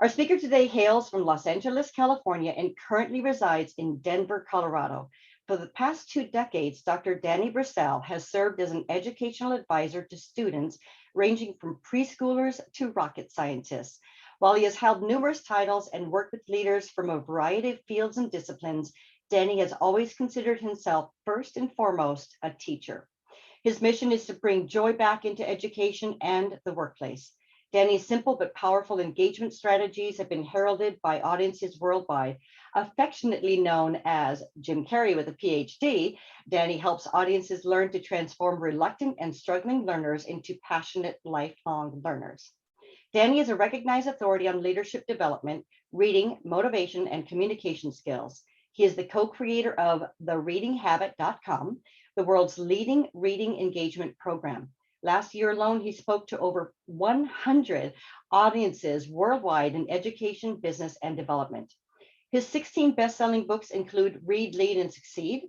Our speaker today hails from Los Angeles, California, and currently resides in Denver, Colorado. For the past 2 decades, Dr. Danny Burcell has served as an educational advisor to students ranging from preschoolers to rocket scientists. While he has held numerous titles and worked with leaders from a variety of fields and disciplines, Danny has always considered himself first and foremost a teacher. His mission is to bring joy back into education and the workplace. Danny's simple but powerful engagement strategies have been heralded by audiences worldwide. Affectionately known as Jim Carrey with a PhD, Danny helps audiences learn to transform reluctant and struggling learners into passionate lifelong learners. Danny is a recognized authority on leadership development, reading, motivation, and communication skills. He is the co-creator of thereadinghabit.com, the world's leading reading engagement program. Last year alone, he spoke to over 100 audiences worldwide in education, business, and development. His 16 best-selling books include Read, Lead, and Succeed.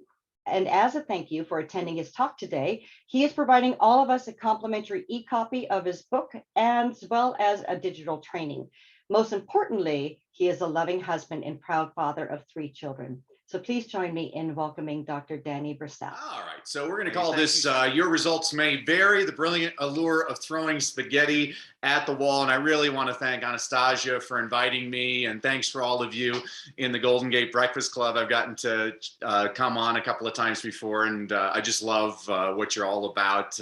And as a thank you for attending his talk today, he is providing all of us a complimentary e-copy of his book as well as a digital training. Most importantly, he is a loving husband and proud father of 3 children. So please join me in welcoming Dr. Danny Burcell. All right, so we're going to call this Your Results May Vary, the brilliant allure of throwing spaghetti at the wall. And I really want to thank Anastasia for inviting me, and thanks for all of you in the Golden Gate Breakfast Club. I've gotten to come on a couple of times before, and I just love what you're all about.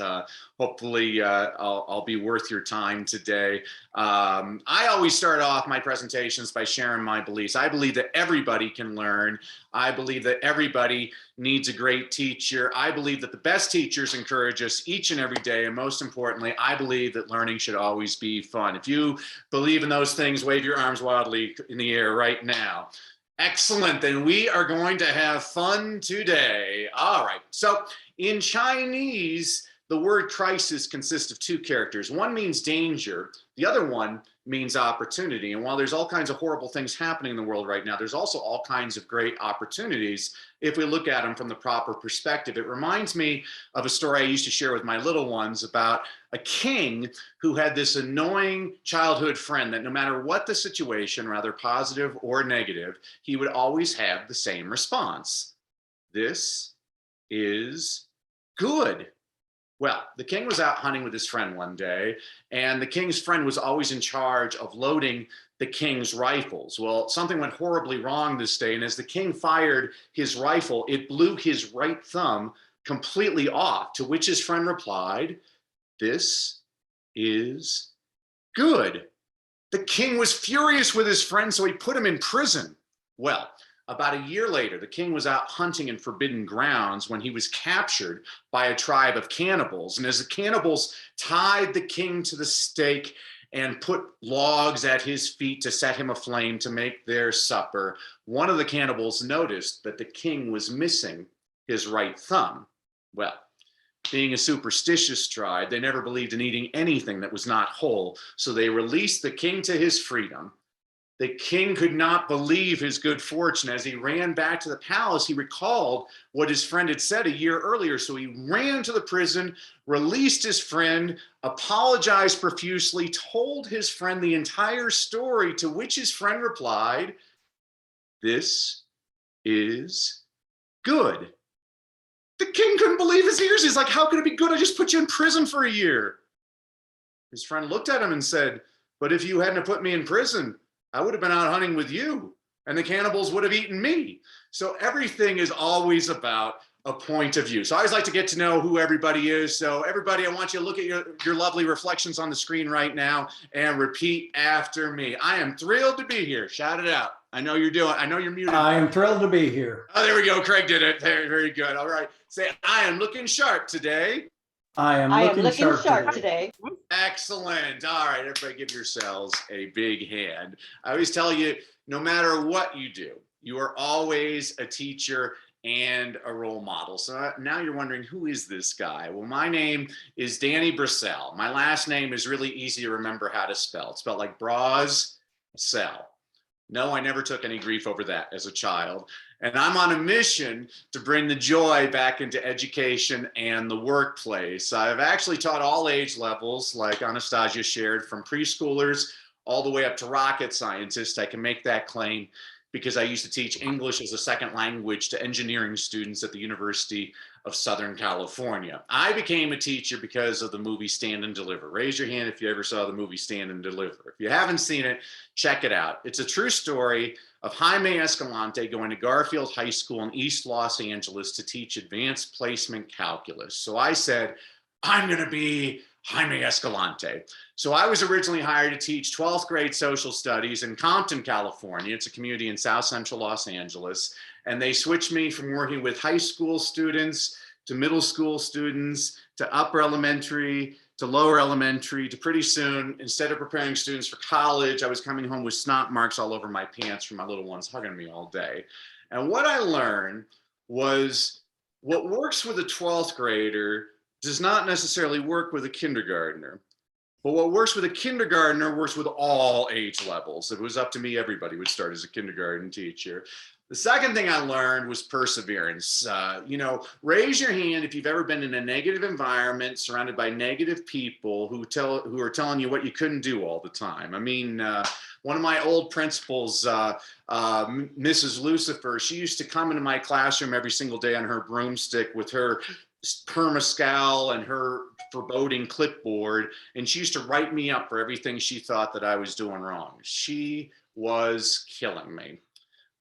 Hopefully I'll be worth your time today. I always start off my presentations by sharing my beliefs. I believe that everybody can learn. I believe that everybody needs a great teacher. I believe that the best teachers encourage us each and every day. And most importantly, I believe that learning should always be fun. If you believe in those things, wave your arms wildly in the air right now. Excellent. Then we are going to have fun today. All right. So in Chinese, the word crisis consists of 2 characters. One means danger. The other one means opportunity. And while there's all kinds of horrible things happening in the world right now, there's also all kinds of great opportunities if we look at them from the proper perspective. It reminds me of a story I used to share with my little ones about a king who had this annoying childhood friend that no matter what the situation, rather positive or negative, he would always have the same response. This is good. Well, the king was out hunting with his friend one day, and the king's friend was always in charge of loading the king's rifles. Well, something went horribly wrong this day, and as the king fired his rifle, it blew his right thumb completely off, to which his friend replied, "This is good." The king was furious with his friend, so he put him in prison. Well, about a year later, the king was out hunting in forbidden grounds when he was captured by a tribe of cannibals. And as the cannibals tied the king to the stake and put logs at his feet to set him aflame to make their supper, one of the cannibals noticed that the king was missing his right thumb. Well, being a superstitious tribe, they never believed in eating anything that was not whole, so they released the king to his freedom. The king could not believe his good fortune. As he ran back to the palace, he recalled what his friend had said a year earlier. So he ran to the prison, released his friend, apologized profusely, told his friend the entire story, to which his friend replied, "This is good." The king couldn't believe his ears. He's like, "How could it be good? I just put you in prison for a year." His friend looked at him and said, "But if you hadn't put me in prison, I would have been out hunting with you, and the cannibals would have eaten me." So everything is always about a point of view. So I always like to get to know who everybody is. So everybody, I want you to look at your lovely reflections on the screen right now and repeat after me. I am thrilled to be here. Shout it out. I know you're muted. I am thrilled to be here. Oh, there we go. Craig did it. Very, very good. All right. Say, I am looking sharp today. I am looking sharp today. Excellent. All right, everybody give yourselves a big hand. I always tell you, no matter what you do, you are always a teacher and a role model. So now you're wondering, who is this guy? Well, my name is Danny Burcell. My last name is really easy to remember how to spell. It's spelled like Brassell. No, I never took any grief over that as a child. And I'm on a mission to bring the joy back into education and the workplace. I've actually taught all age levels, like Anastasia shared, from preschoolers all the way up to rocket scientist. I can make that claim because I used to teach English as a second language to engineering students at the University of Southern California. I became a teacher because of the movie Stand and Deliver. Raise your hand if you ever saw the movie Stand and Deliver. If you haven't seen it, check it out. It's a true story of Jaime Escalante going to Garfield High School in East Los Angeles to teach advanced placement calculus. So I said, I'm going to be Jaime Escalante. So I was originally hired to teach 12th grade social studies in Compton, California. It's a community in South Central Los Angeles. And they switched me from working with high school students to middle school students to upper elementary to lower elementary to pretty soon, instead of preparing students for college, I was coming home with snot marks all over my pants from my little ones hugging me all day. And what I learned was what works with a 12th grader does not necessarily work with a kindergartner. But what works with a kindergartner works with all age levels. If it was up to me, everybody would start as a kindergarten teacher. The second thing I learned was perseverance. Raise your hand if you've ever been in a negative environment surrounded by negative people who are telling you what you couldn't do all the time. I mean, one of my old principals, Mrs. Lucifer, she used to come into my classroom every single day on her broomstick with her permascal and her foreboding clipboard, and she used to write me up for everything she thought that I was doing wrong. She was killing me.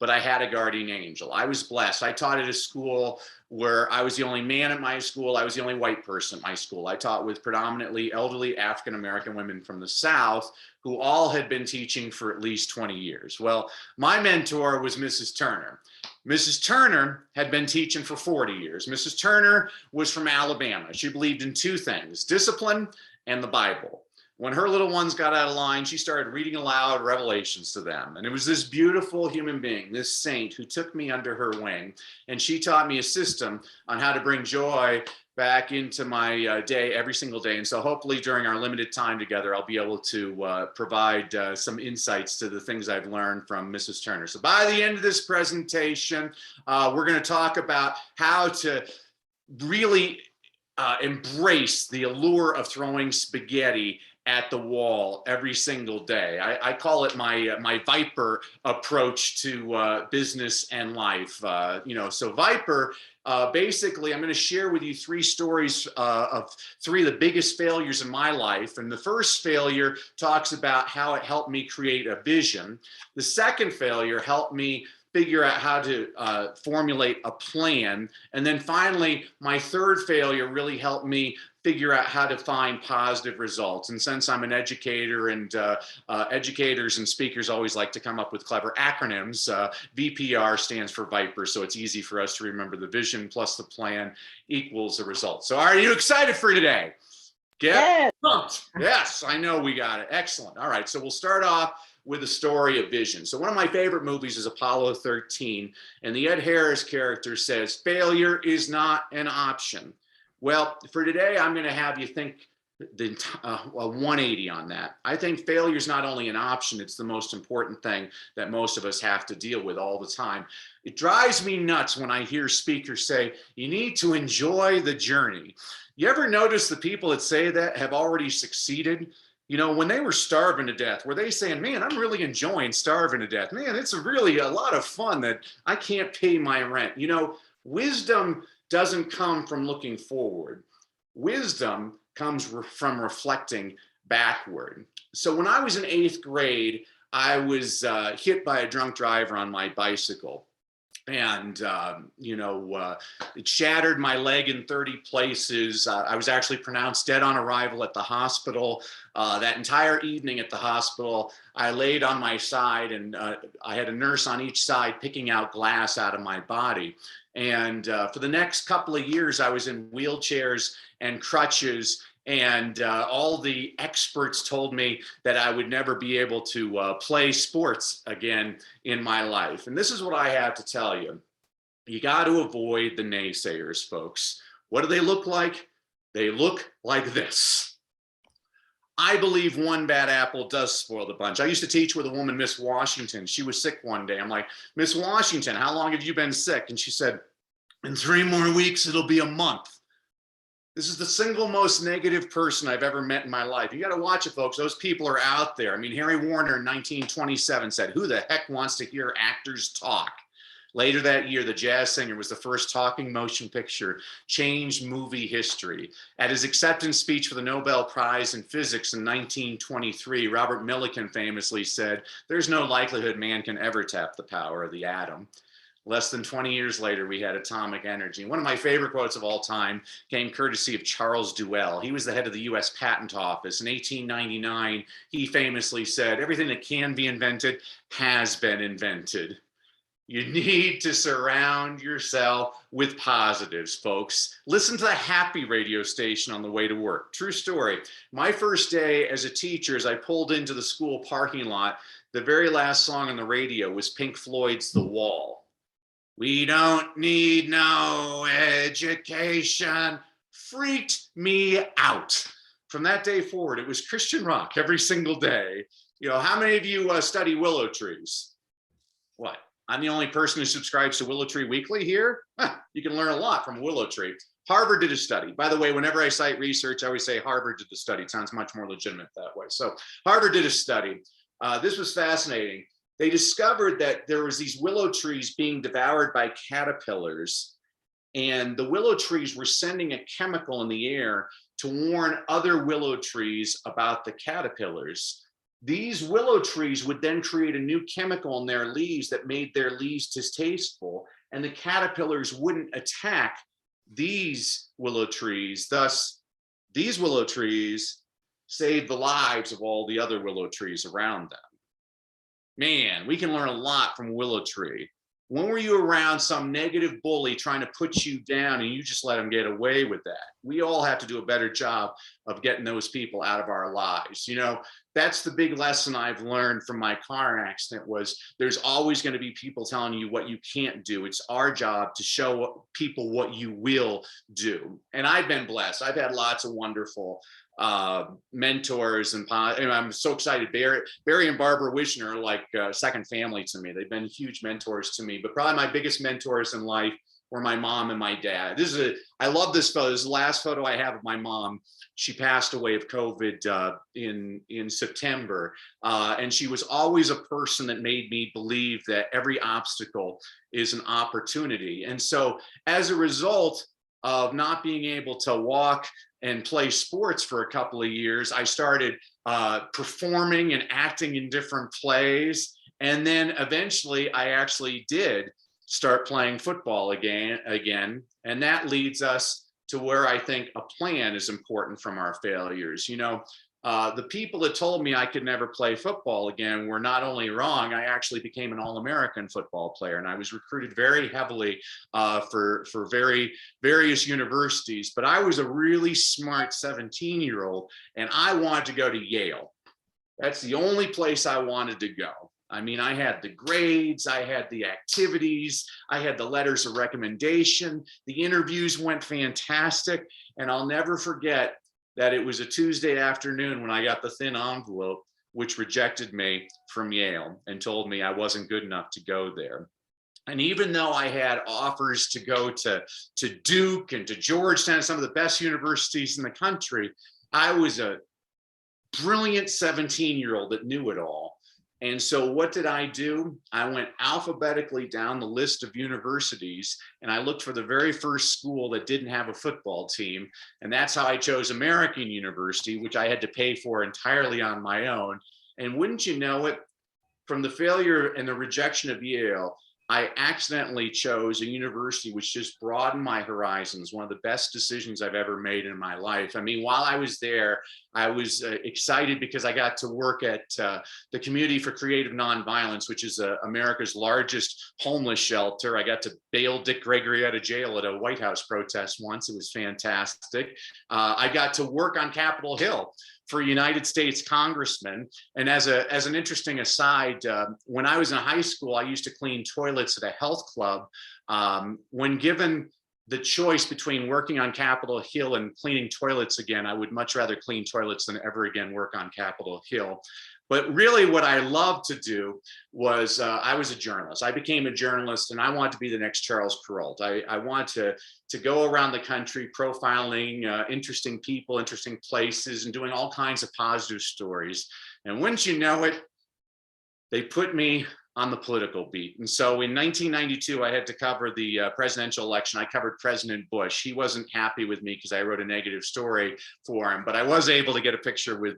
But I had a guardian angel. I was blessed. I taught at a school where I was the only man at my school. I was the only white person at my school. I taught with predominantly elderly African-American women from the South who all had been teaching for at least 20 years. Well, my mentor was Mrs. Turner. Mrs. Turner had been teaching for 40 years. Mrs. Turner was from Alabama. She believed in two things, discipline and the Bible. When her little ones got out of line, she started reading aloud Revelations to them. And it was this beautiful human being, this saint, who took me under her wing. And she taught me a system on how to bring joy back into my day every single day. And so hopefully during our limited time together, I'll be able to provide some insights to the things I've learned from Mrs. Turner. So by the end of this presentation, we're going to talk about how to really embrace the allure of throwing spaghetti at the wall every single day. I call it my Viper approach to business and life. So Viper, basically, I'm going to share with you three stories of three of the biggest failures in my life. And the first failure talks about how it helped me create a vision. The second failure helped me figure out how to formulate a plan. And then finally, my third failure really helped me figure out how to find positive results. And since I'm an educator and educators and speakers always like to come up with clever acronyms, VPR stands for Viper. So it's easy for us to remember the vision plus the plan equals the result. So are you excited for today? Get pumped. Yes, I know we got it. Excellent. All right. So we'll start off with a story of vision. So one of my favorite movies is Apollo 13. And the Ed Harris character says, failure is not an option. Well, for today, I'm going to have you think the 180 on that. I think failure is not only an option, it's the most important thing that most of us have to deal with all the time. It drives me nuts when I hear speakers say, you need to enjoy the journey. You ever notice the people that say that have already succeeded? When they were starving to death, were they saying, man, I'm really enjoying starving to death. Man, it's really a lot of fun that I can't pay my rent. Wisdom doesn't come from looking forward. Wisdom comes from reflecting backward. So when I was in 8th grade, I was hit by a drunk driver on my bicycle. And, it shattered my leg in 30 places. I was actually pronounced dead on arrival at the hospital. That entire evening at the hospital, I laid on my side and I had a nurse on each side picking out glass out of my body. And for the next couple of years, I was in wheelchairs and crutches. And all the experts told me that I would never be able to play sports again in my life. And this is what I have to tell you. You got to avoid the naysayers, folks. What do they look like? They look like this. I believe one bad apple does spoil the bunch. I used to teach with a woman, Miss Washington. She was sick one day. I'm like, Miss Washington, how long have you been sick? And she said, in 3 more weeks, it'll be a month. This is the single most negative person I've ever met in my life. You got to watch it, folks. Those people are out there. I mean, Harry Warner in 1927 said, "Who the heck wants to hear actors talk?" Later that year, The Jazz Singer was the first talking motion picture, changed movie history. At his acceptance speech for the Nobel Prize in Physics in 1923, Robert Millikan famously said, "There's no likelihood man can ever tap the power of the atom." Less than 20 years later, we had atomic energy. One of my favorite quotes of all time came courtesy of Charles Duell. He was the head of the US Patent Office. In 1899, he famously said, "Everything that can be invented has been invented." You need to surround yourself with positives, folks. Listen to the happy radio station on the way to work. True story. My first day as a teacher, as I pulled into the school parking lot, the very last song on the radio was Pink Floyd's The Wall. "We don't need no education." Freaked me out. From that day forward, it was Christian rock every single day. You know, how many of you study willow trees? What? I'm the only person who subscribes to Willow Tree Weekly here. You can learn a lot from Willow Tree. Harvard did a study. By the way, whenever I cite research, I always say Harvard did the study. It sounds much more legitimate that way. So Harvard did a study. This was fascinating. They discovered that there was these willow trees being devoured by caterpillars, and the willow trees were sending a chemical in the air to warn other willow trees about the caterpillars. These willow trees would then create a new chemical in their leaves that made their leaves distasteful, and the caterpillars wouldn't attack these willow trees. Thus, these willow trees saved the lives of all the other willow trees around them. Man, we can learn a lot from Willow Tree. When were you around some negative bully trying to put you down and you just let him get away with that? We all have to do a better job of getting those people out of our lives. You know, that's the big lesson I've learned from my car accident was there's always going to be people telling you what you can't do. It's our job to show people what you will do. And I've been blessed. I've had lots of wonderful mentors, and I'm so excited. Barry and Barbara Wishner are like second family to me. They've been huge mentors to me, but probably my biggest mentors in life were my mom and my dad. I love this photo. This is the last photo I have of my mom. She passed away of COVID in September. And she was always a person that made me believe that every obstacle is an opportunity. And so as a result of not being able to walk and play sports for a couple of years, I started performing and acting in different plays. And then eventually I actually did start playing football again. And that leads us to where I think a plan is important from our failures. You know, the people that told me I could never play football again were not only wrong, I actually became an All-American football player, and I was recruited very heavily for various universities. But I was a really smart 17-year-old, and I wanted to go to Yale. That's the only place I wanted to go. I mean, I had the grades, I had the activities, I had the letters of recommendation. The interviews went fantastic, and I'll never forget that it was a Tuesday afternoon when I got the thin envelope, which rejected me from Yale and told me I wasn't good enough to go there. And even though I had offers to go to Duke and to Georgetown, some of the best universities in the country, I was a brilliant 17-year-old that knew it all. And so what did I do? I went alphabetically down the list of universities, and I looked for the very first school that didn't have a football team. And that's how I chose American University, which I had to pay for entirely on my own. And wouldn't you know it, from the failure and the rejection of Yale, I accidentally chose a university which just broadened my horizons. One of the best decisions I've ever made in my life. I mean, while I was there, I was excited because I got to work at the Community for Creative Nonviolence, which is America's largest homeless shelter. I got to bail Dick Gregory out of jail at a White House protest once. It was fantastic. I got to work on Capitol Hill for a United States congressman. And as an interesting aside, when I was in high school, I used to clean toilets at a health club. When given the choice between working on Capitol Hill and cleaning toilets again, I would much rather clean toilets than ever again work on Capitol Hill. But really what I loved to do was, I was a journalist. I became a journalist and I wanted to be the next Charles Perrault. I wanted to go around the country profiling interesting people, interesting places, and doing all kinds of positive stories. And wouldn't you know it, they put me on the political beat. And so in 1992, I had to cover the presidential election. I covered President Bush. He wasn't happy with me because I wrote a negative story for him, but I was able to get a picture with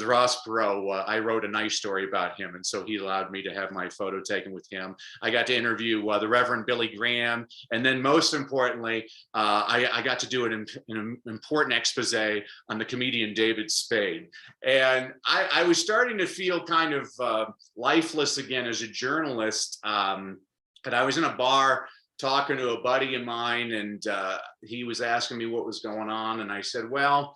Ross Perot. I wrote a nice story about him, and so he allowed me to have my photo taken with him. I got to interview the Reverend Billy Graham, and then most importantly, I got to do an important expose on the comedian David Spade. And I was starting to feel kind of lifeless again as a journalist. But I was in a bar talking to a buddy of mine, and he was asking me what was going on. And I said, well,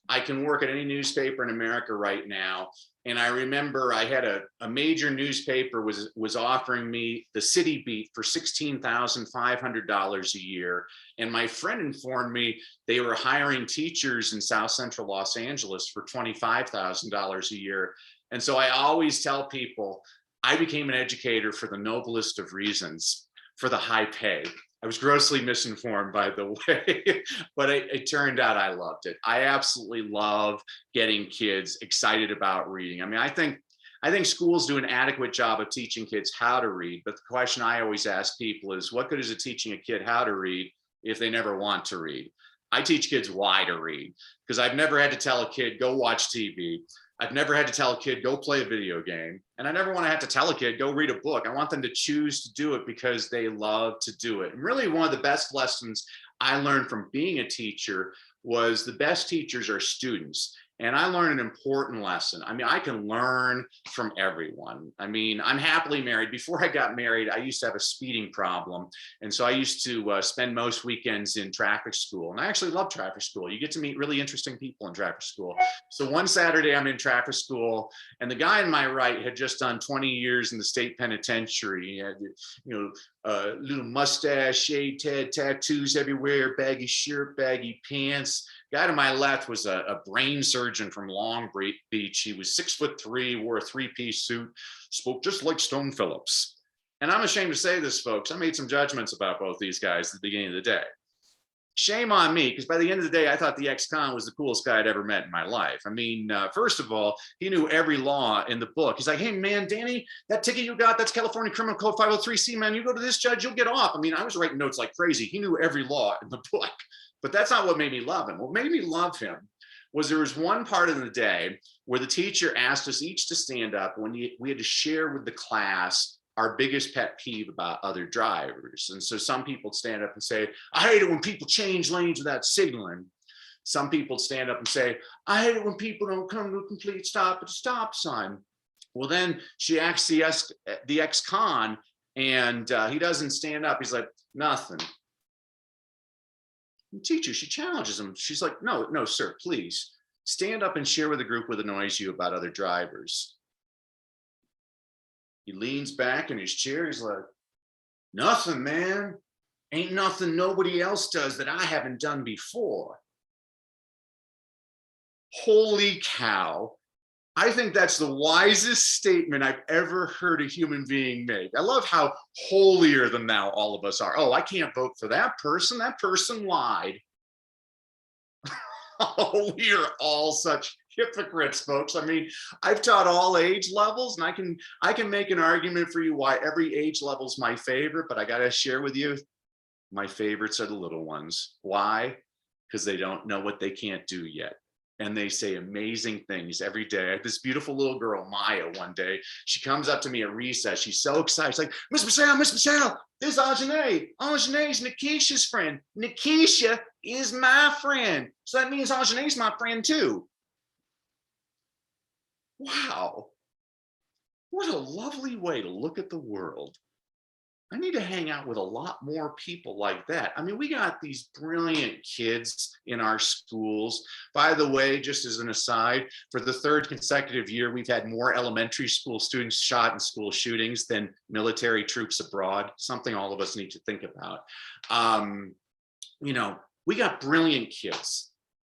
I can work at any newspaper in America right now. And I remember I had a major newspaper was offering me the city beat for $16,500 a year. And my friend informed me they were hiring teachers in South Central Los Angeles for $25,000 a year. And so I always tell people, I became an educator for the noblest of reasons, for the high pay. I was grossly misinformed, by the way, but it turned out I loved it. I absolutely love getting kids excited about reading. I mean, I think schools do an adequate job of teaching kids how to read, but the question I always ask people is, what good is it teaching a kid how to read if they never want to read? I teach kids why to read, because I've never had to tell a kid, go watch TV. I've never had to tell a kid, go play a video game. And I never want to have to tell a kid, go read a book. I want them to choose to do it because they love to do it. And really one of the best lessons I learned from being a teacher was the best teachers are students. And I learned an important lesson. I mean, I can learn from everyone. I mean, I'm happily married. Before I got married, I used to have a speeding problem. And so I used to spend most weekends in traffic school. And I actually love traffic school. You get to meet really interesting people in traffic school. So one Saturday I'm in traffic school, and the guy on my right had just done 20 years in the state penitentiary. He had, little mustache, shaved head, tattoos everywhere, baggy shirt, baggy pants. Guy to my left was a brain surgeon from Long Beach. He was 6'3", wore a three-piece suit, spoke just like Stone Phillips. And I'm ashamed to say this, folks. I made some judgments about both these guys at the beginning of the day. Shame on me, because by the end of the day, I thought the ex-con was the coolest guy I'd ever met in my life. I mean, first of all, he knew every law in the book. He's like, hey, man, Danny, that ticket you got, that's California Criminal Code 503C, man. You go to this judge, you'll get off. I mean, I was writing notes like crazy. He knew every law in the book. But that's not what made me love him. What made me love him was there was one part of the day where the teacher asked us each to stand up when we had to share with the class our biggest pet peeve about other drivers. And so some people stand up and say, I hate it when people change lanes without signaling. Some people stand up and say, I hate it when people don't come to a complete stop at a stop sign. Well, then she asks the ex-con, and he doesn't stand up. He's like, nothing. The teacher, she challenges him. She's like, no, sir, please stand up and share with the group what annoys you about other drivers. He leans back in his chair. He's like, nothing, man. Ain't nothing nobody else does that I haven't done before. Holy cow. I think that's the wisest statement I've ever heard a human being make. I love how holier than thou all of us are. Oh, I can't vote for that person. That person lied. Oh, we are all such hypocrites, folks. I mean, I've taught all age levels, and I can make an argument for you why every age level is my favorite, but I got to share with you, my favorites are the little ones. Why? Because they don't know what they can't do yet. And they say amazing things every day. I had this beautiful little girl, Maya, one day. She comes up to me at recess. She's so excited. She's like, Miss Brassell, this is Ajane. Ajane's Nikisha's friend. Nikisha is my friend. So that means Ajane's my friend too. Wow. What a lovely way to look at the world. I need to hang out with a lot more people like that. I mean, we got these brilliant kids in our schools. By the way, just as an aside, for the third consecutive year, we've had more elementary school students shot in school shootings than military troops abroad, something all of us need to think about. we got brilliant kids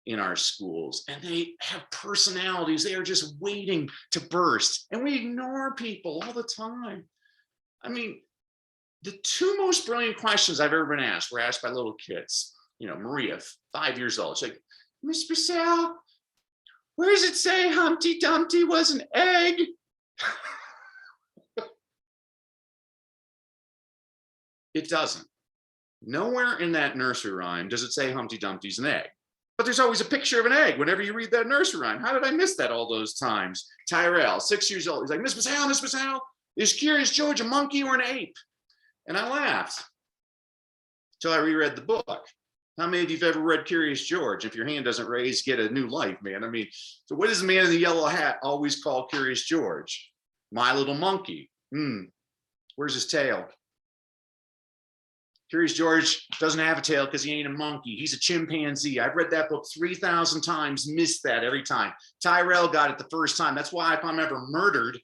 in our schools, and they have personalities. They are just waiting to burst, and we ignore people all the time. I mean, the two most brilliant questions I've ever been asked were asked by little kids. Maria, 5 years old. She's like, Miss Brassell, where does it say Humpty Dumpty was an egg? It doesn't. Nowhere in that nursery rhyme does it say Humpty Dumpty's an egg. But there's always a picture of an egg whenever you read that nursery rhyme. How did I miss that all those times? Tyrell, 6 years old. He's like, Miss Brassell, is Curious George a monkey or an ape? And I laughed until I reread the book. How many of you have ever read Curious George? If your hand doesn't raise, get a new life, man. I mean, so what does the man in the yellow hat always call Curious George? My little monkey. Where's his tail? Curious George doesn't have a tail because he ain't a monkey. He's a chimpanzee. I've read that book 3,000 times, missed that every time. Tyrell got it the first time. That's why if I'm ever murdered,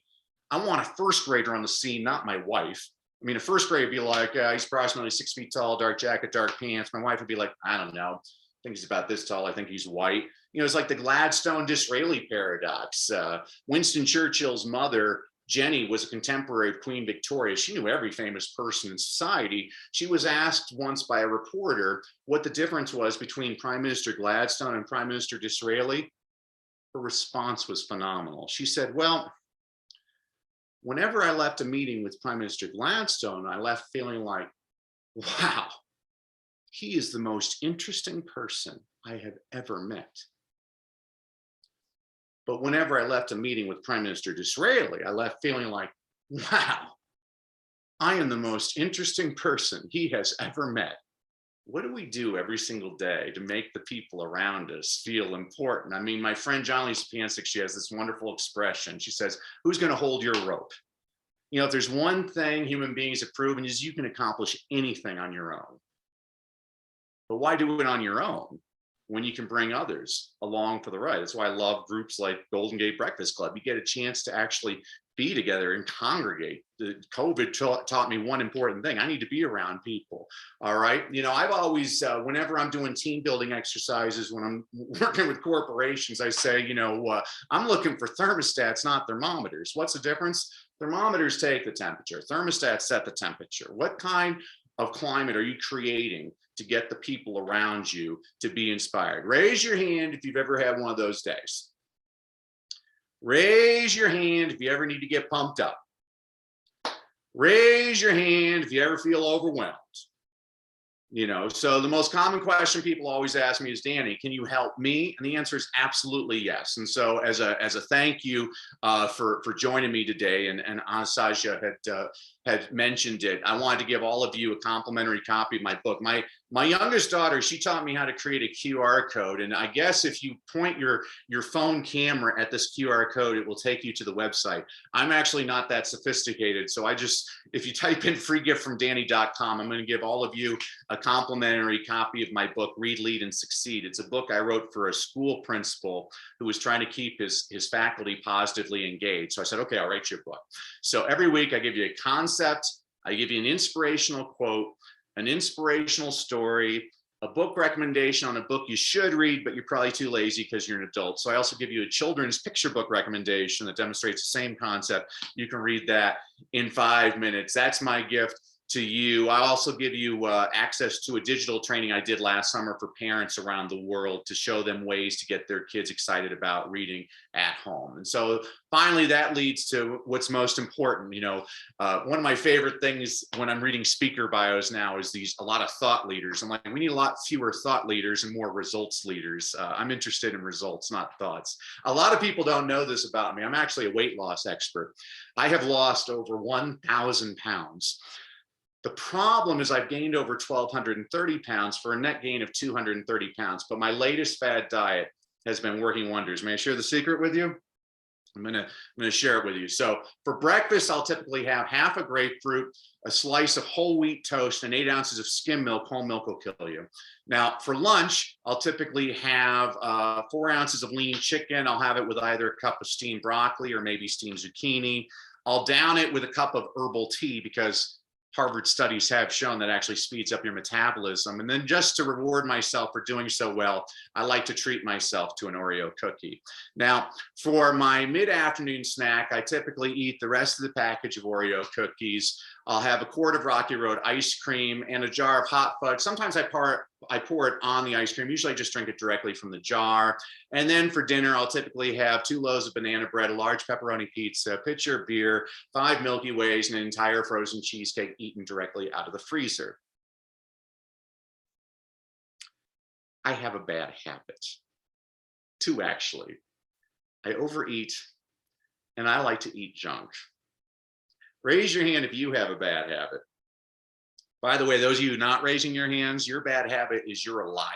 I want a first grader on the scene, not my wife. I mean, a first grader would be like, he's approximately 6 feet tall, dark jacket, dark pants. My wife would be like, I don't know. I think he's about this tall. I think he's white. It's like the Gladstone Disraeli paradox. Winston Churchill's mother, Jenny, was a contemporary of Queen Victoria. She knew every famous person in society. She was asked once by a reporter what the difference was between Prime Minister Gladstone and Prime Minister Disraeli. Her response was phenomenal. She said, well, whenever I left a meeting with Prime Minister Gladstone, I left feeling like, wow, he is the most interesting person I have ever met. But whenever I left a meeting with Prime Minister Disraeli, I left feeling like, wow, I am the most interesting person he has ever met. What do we do every single day to make the people around us feel important? I mean, my friend John Lisa Pancic, she has this wonderful expression. She says, who's going to hold your rope? If there's one thing human beings have proven is you can accomplish anything on your own. But why do it on your own when you can bring others along for the ride? That's why I love groups like Golden Gate Breakfast Club. You get a chance to actually be together and congregate. The COVID taught me one important thing. I need to be around people. All right. I've always, whenever I'm doing team building exercises, when I'm working with corporations, I say, I'm looking for thermostats, not thermometers. What's the difference? Thermometers take the temperature. Thermostats set the temperature. What kind of climate are you creating to get the people around you to be inspired? Raise your hand if you've ever had one of those days. Raise your hand if you ever need to get pumped up. Raise your hand if you ever feel overwhelmed. So the most common question people always ask me is, Danny, can you help me? And the answer is absolutely yes. And so as a thank you for joining me today, and Anastasia had mentioned it, I wanted to give all of you a complimentary copy of my book. My youngest daughter, she taught me how to create a QR code. And I guess if you point your phone camera at this QR code, it will take you to the website. I'm actually not that sophisticated. So if you type in freegiftfromdanny.com, I'm going to give all of you a complimentary copy of my book, Read, Lead, and Succeed. It's a book I wrote for a school principal who was trying to keep his faculty positively engaged. So I said, okay, I'll write you a book. So every week I give you a concept, I give you an inspirational quote, an inspirational story, a book recommendation on a book you should read, but you're probably too lazy because you're an adult. So I also give you a children's picture book recommendation that demonstrates the same concept. You can read that in 5 minutes. That's my gift to you. I also give you access to a digital training I did last summer for parents around the world to show them ways to get their kids excited about reading at home. And so finally, that leads to what's most important. One of my favorite things when I'm reading speaker bios now is a lot of thought leaders. I'm like, we need a lot fewer thought leaders and more results leaders. I'm interested in results, not thoughts. A lot of people don't know this about me. I'm actually a weight loss expert. I have lost over 1,000 pounds. The problem is I've gained over 1,230 pounds for a net gain of 230 pounds, but my latest fad diet has been working wonders. May I share the secret with you? I'm gonna share it with you. So for breakfast, I'll typically have half a grapefruit, a slice of whole wheat toast, and 8 ounces of skim milk. Whole milk will kill you. Now for lunch, I'll typically have 4 ounces of lean chicken. I'll have it with either a cup of steamed broccoli or maybe steamed zucchini. I'll down it with a cup of herbal tea because Harvard studies have shown that actually speeds up your metabolism. And then just to reward myself for doing so well, I like to treat myself to an Oreo cookie. Now, for my mid-afternoon snack, I typically eat the rest of the package of Oreo cookies. I'll have a quart of Rocky Road ice cream and a jar of hot fudge. Sometimes I pour it on the ice cream. Usually I just drink it directly from the jar. And then for dinner, I'll typically have 2 loaves of banana bread, a large pepperoni pizza, a pitcher of beer, 5 Milky Ways, and an entire frozen cheesecake eaten directly out of the freezer. I have a bad habit. 2, actually. I overeat, and I like to eat junk. Raise your hand if you have a bad habit. By the way, those of you not raising your hands, your bad habit is you're a liar.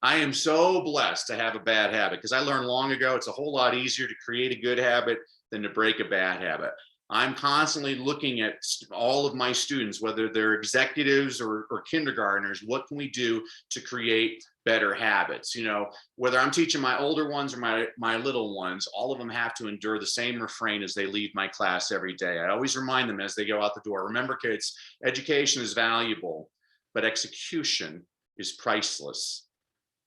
I am so blessed to have a bad habit because I learned long ago it's a whole lot easier to create a good habit than to break a bad habit. I'm constantly looking at all of my students, whether they're executives or kindergartners, what can we do to create better habits? You know, whether I'm teaching my older ones or my little ones, all of them have to endure the same refrain as they leave my class every day. I always remind them as they go out the door, remember kids, education is valuable, but execution is priceless.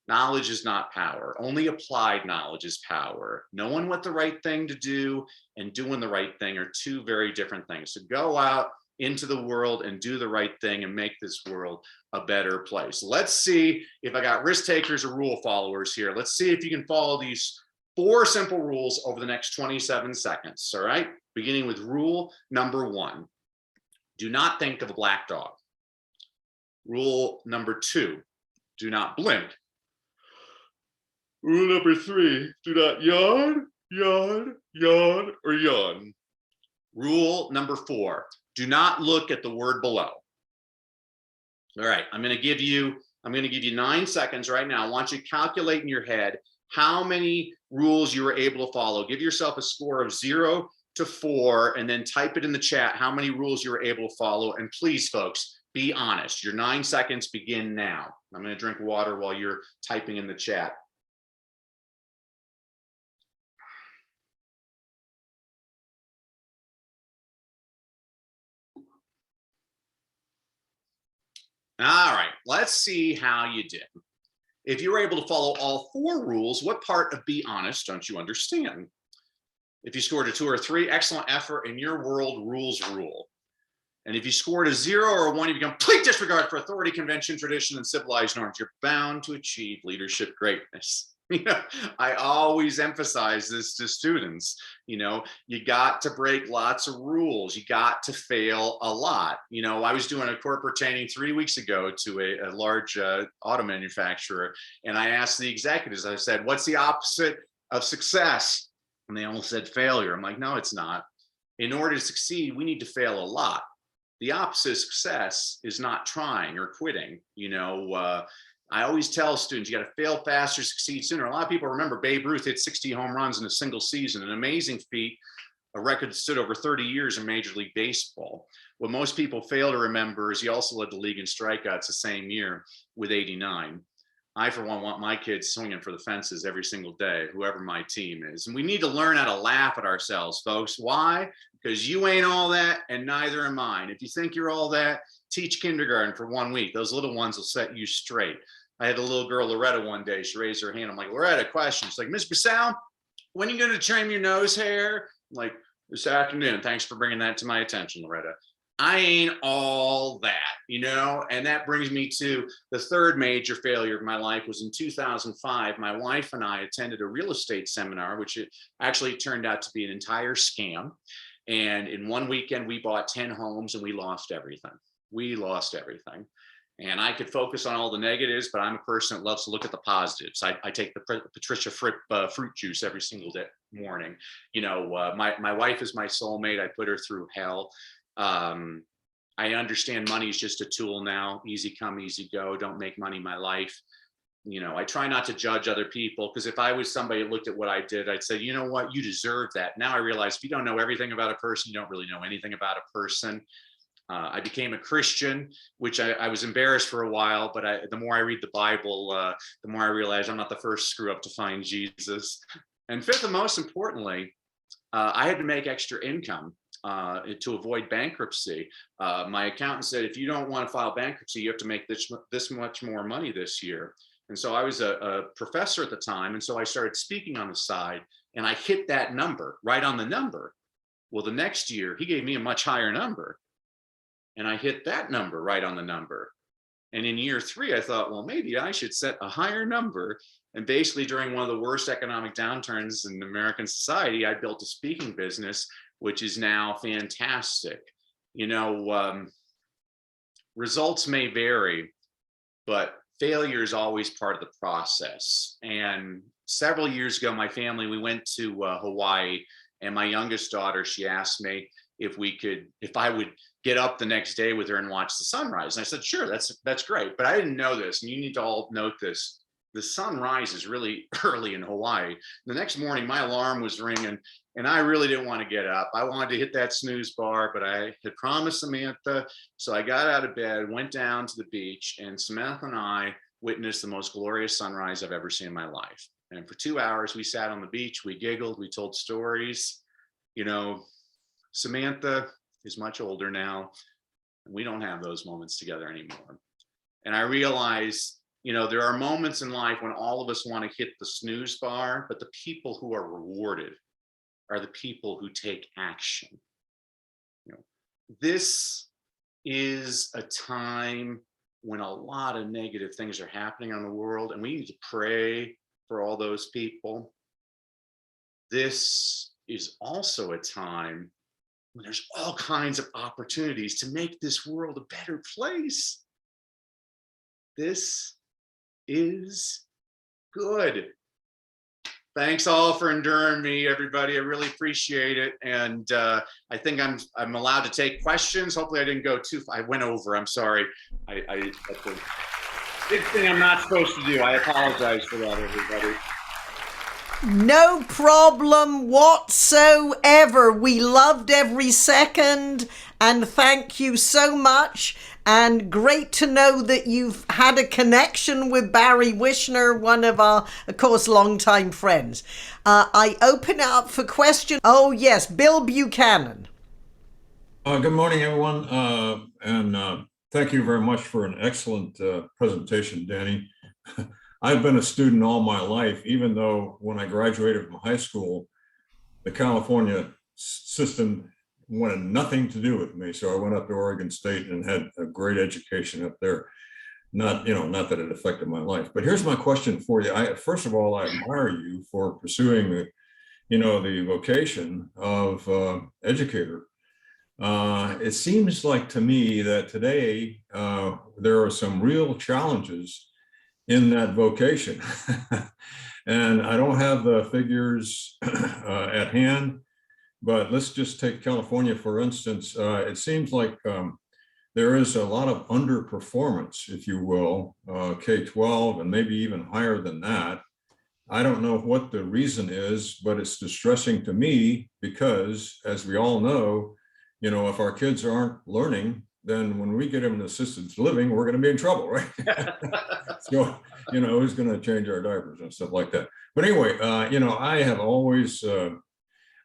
Knowledge is not power. Only applied knowledge is power. Knowing what the right thing to do and doing the right thing are 2 very different things. So go out into the world and do the right thing and make this world a better place. Let's see if I got risk takers or rule followers here. Let's see if you can follow these 4 simple rules over the next 27 seconds. All right, beginning with rule number 1. Do not think of a black dog. Rule number 2, do not blink. Rule number 3, do not yawn, or yawn. Rule number 4, do not look at the word below. All right, I'm going to give you 9 seconds right now. I want you to calculate in your head how many rules you were able to follow. Give yourself a score of 0 to 4, and then type it in the chat how many rules you were able to follow. And please, folks, be honest. Your 9 seconds begin now. I'm going to drink water while you're typing in the chat. All right, let's see how you did. If you were able to follow all 4 rules, what part of be honest don't you understand? If you scored a 2 or 3, excellent effort. In your world, rules rule. And if you scored a 0 or a 1, you become complete disregard for authority, convention, tradition, and civilized norms. You're bound to achieve leadership greatness. You know, I always emphasize this to students. You know, you got to break lots of rules. You got to fail a lot. You know, I was doing a corporate training 3 weeks ago to a large auto manufacturer, and I asked the executives, I said, what's the opposite of success? And they all said failure. I'm like, no, it's not. In order to succeed, we need to fail a lot. The opposite of success is not trying or quitting. You know, I always tell students, you got to fail faster, succeed sooner. A lot of people remember Babe Ruth hit 60 home runs in a single season, an amazing feat, a record that stood over 30 years in Major League Baseball. What most people fail to remember is he also led the league in strikeouts the same year with 89. I, for one, want my kids swinging for the fences every single day, whoever my team is. And we need to learn how to laugh at ourselves, folks. Why? Because you ain't all that, and neither am I. And if you think you're all that, teach kindergarten for 1 week. Those little ones will set you straight. I had a little girl, Loretta, one day. She raised her hand. I'm like, Loretta, question. She's like, Miss Brassell, when are you going to trim your nose hair? I'm like, this afternoon. Thanks for bringing that to my attention, Loretta. I ain't all that, you know, and that brings me to the 3rd major failure of my life was in 2005. My wife and I attended a real estate seminar, which it actually turned out to be an entire scam. And in 1 weekend, we bought 10 homes and we lost everything. We lost everything. And I could focus on all the negatives, but I'm a person that loves to look at the positives. I take the Patricia fruit juice every single morning. You know, my wife is my soulmate. I put her through hell. I understand money is just a tool now. Easy come, easy go. Don't make money my life. You know, I try not to judge other people, because if I was somebody that looked at what I did, I'd say, you know what, you deserve that. Now I realize if you don't know everything about a person, you don't really know anything about a person. I became a Christian, which I was embarrassed for a while, but the more I read the Bible, the more I realize I'm not the first screw up to find Jesus. And 5th, and most importantly, I had to make extra income. to avoid bankruptcy. My accountant said, if you don't want to file bankruptcy, you have to make this much more money this year. And so I was a professor at the time. And so I started speaking on the side, and I hit that number, right on the number. Well, the next year, he gave me a much higher number, and I hit that number right on the number. And in year 3, I thought, well, maybe I should set a higher number. And basically, during one of the worst economic downturns in American society, I built a speaking business, which is now fantastic. You know, results may vary, but failure is always part of the process. And several years ago, my family, we went to Hawaii, and my youngest daughter, she asked me if I would get up the next day with her and watch the sunrise. And I said, sure, that's great. But I didn't know this, and you need to all note this. The sun rises really early in Hawaii. The next morning, my alarm was ringing, and I really didn't want to get up. I wanted to hit that snooze bar, but I had promised Samantha. So I got out of bed, went down to the beach, and Samantha and I witnessed the most glorious sunrise I've ever seen in my life. And for 2 hours, we sat on the beach, we giggled, we told stories. You know, Samantha is much older now, and we don't have those moments together anymore. And I realized, you know, there are moments in life when all of us want to hit the snooze bar, but the people who are rewarded are the people who take action. You know, this is a time when a lot of negative things are happening on the world, and we need to pray for all those people. This is also a time when there's all kinds of opportunities to make this world a better place. This is good. Thanks all for enduring me, everybody. I really appreciate it. And I think I'm allowed to take questions. Hopefully I didn't go too far. I went over, I'm sorry. That's a big thing I'm not supposed to do. I apologize for that, everybody. No problem whatsoever. We loved every second, and thank you so much. And great to know that you've had a connection with Barry Wishner, one of our, of course, longtime friends. I open it up for questions. Oh, yes, Bill Buchanan. Good morning, everyone. And thank you very much for an excellent presentation, Danny. I've been a student all my life, even though when I graduated from high school, the California system wanted nothing to do with me. So I went up to Oregon State and had a great education up there. Not that it affected my life, but here's my question for you. First of all, I admire you for pursuing the vocation of educator. It seems like to me that today there are some real challenges in that vocation. And I don't have the figures at hand, but let's just take California, for instance. It seems like there is a lot of underperformance, if you will, K-12 and maybe even higher than that. I don't know what the reason is, but it's distressing to me because, as we all know, if our kids aren't learning, then when we get them in assisted living, we're going to be in trouble, right? So, who's going to change our diapers and stuff like that? But anyway, I have always,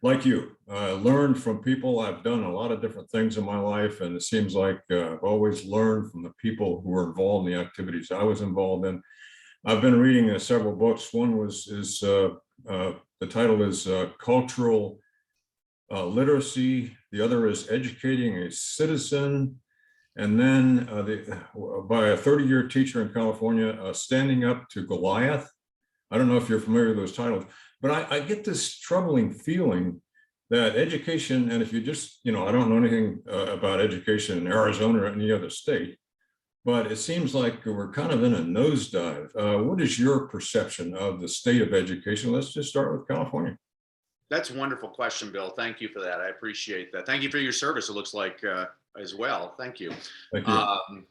like you, learned from people. I've done a lot of different things in my life, and it seems like I've always learned from the people who were involved in the activities I was involved in. I've been reading several books. One the title is Cultural Literacy. The other is Educating a Citizen. And then by a 30-year teacher in California, Standing Up to Goliath. I don't know if you're familiar with those titles, but I get this troubling feeling that education, and if you just, I don't know anything about education in Arizona or any other state, but it seems like we're kind of in a nosedive. What is your perception of the state of education? Let's just start with California. That's a wonderful question, Bill. Thank you for that. I appreciate that. Thank you for your service, it looks like, as well. Thank you. Thank you.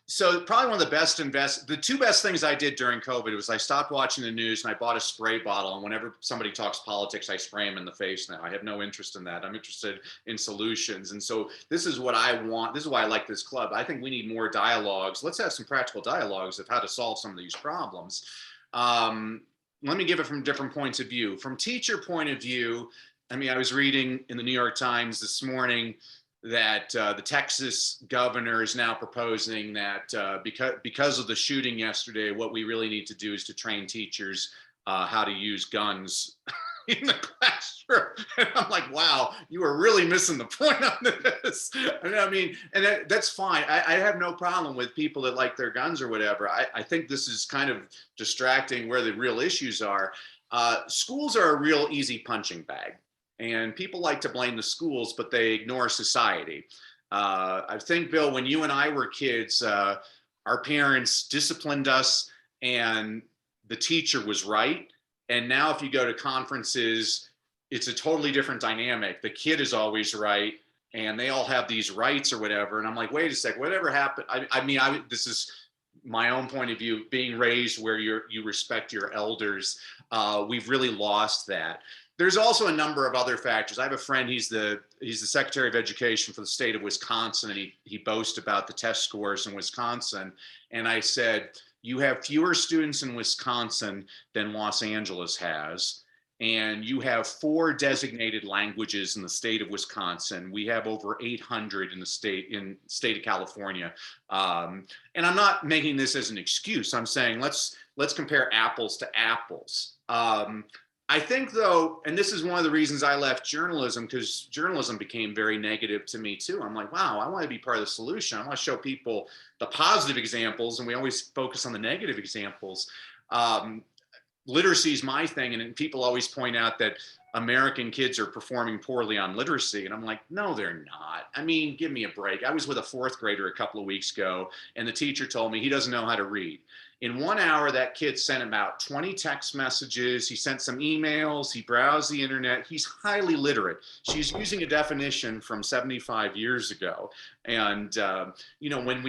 So probably one of the two best things I did during COVID was I stopped watching the news and I bought a spray bottle. And whenever somebody talks politics, I spray them in the face now. I have no interest in that. I'm interested in solutions. And so this is what I want. This is why I like this club. I think we need more dialogues. Let's have some practical dialogues of how to solve some of these problems. Let me give it from different points of view. From teacher point of view, I mean, I was reading in the New York Times this morning that the Texas governor is now proposing that because of the shooting yesterday, what we really need to do is to train teachers how to use guns in the classroom. And I'm like, wow, you are really missing the point on this. I mean, and that's fine. I have no problem with people that like their guns or whatever. I think this is kind of distracting where the real issues are. Schools are a real easy punching bag. And people like to blame the schools, but they ignore society. I think, Bill, when you and I were kids, our parents disciplined us and the teacher was right. And now if you go to conferences, it's a totally different dynamic. The kid is always right and they all have these rights or whatever. And I'm like, wait a sec, whatever happened? This is my own point of view, being raised where you respect your elders. We've really lost that. There's also a number of other factors. I have a friend, he's the Secretary of Education for the state of Wisconsin, and he boasts about the test scores in Wisconsin. And I said, you have fewer students in Wisconsin than Los Angeles has, and you have 4 designated languages in the state of Wisconsin. We have over 800 in the state of California. And I'm not making this as an excuse. I'm saying let's compare apples to apples. I think, though, and this is one of the reasons I left journalism, because journalism became very negative to me, too. I'm like, wow, I want to be part of the solution. I want to show people the positive examples, and we always focus on the negative examples. Literacy is my thing, and people always point out that American kids are performing poorly on literacy. And I'm like, no, they're not. I mean, give me a break. I was with a 4th grader a couple of weeks ago, and the teacher told me he doesn't know how to read. In 1 hour, that kid sent about 20 text messages. He sent some emails. He browsed the internet. He's highly literate. She's using a definition from 75 years ago. And, when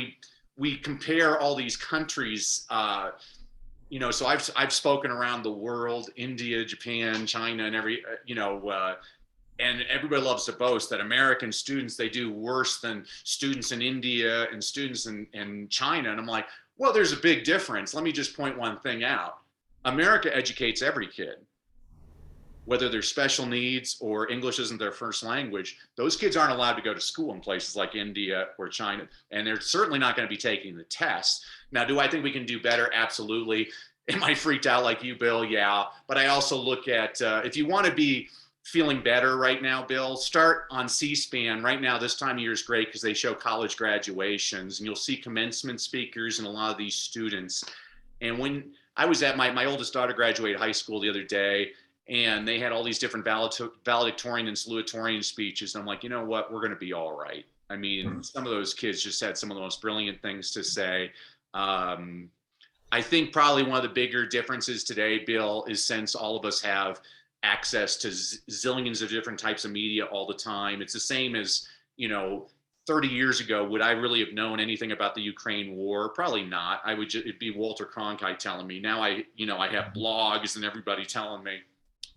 we compare all these countries, so I've spoken around the world, India, Japan, China, and and everybody loves to boast that American students, they do worse than students in India and students in China. And I'm like, well, there's a big difference. Let me just point one thing out. America educates every kid, whether they're special needs or English isn't their first language. Those kids aren't allowed to go to school in places like India or China, and they're certainly not going to be taking the test. Now, do I think we can do better? Absolutely. Am I freaked out like you, Bill? Yeah. But I also look at, if you want to be feeling better right now, Bill, start on C-SPAN. Right now, this time of year is great because they show college graduations, and you'll see commencement speakers and a lot of these students. And when I was at my oldest daughter graduated high school the other day, and they had all these different valedictorian and salutatorian speeches. And I'm like, you know what? We're going to be all right. I mean, some of those kids just had some of the most brilliant things to say. I think probably one of the bigger differences today, Bill, is since all of us have access to zillions of different types of media all the time. It's the same as, 30 years ago, would I really have known anything about the Ukraine war? Probably not. It'd be Walter Cronkite telling me. Now I have blogs and everybody telling me.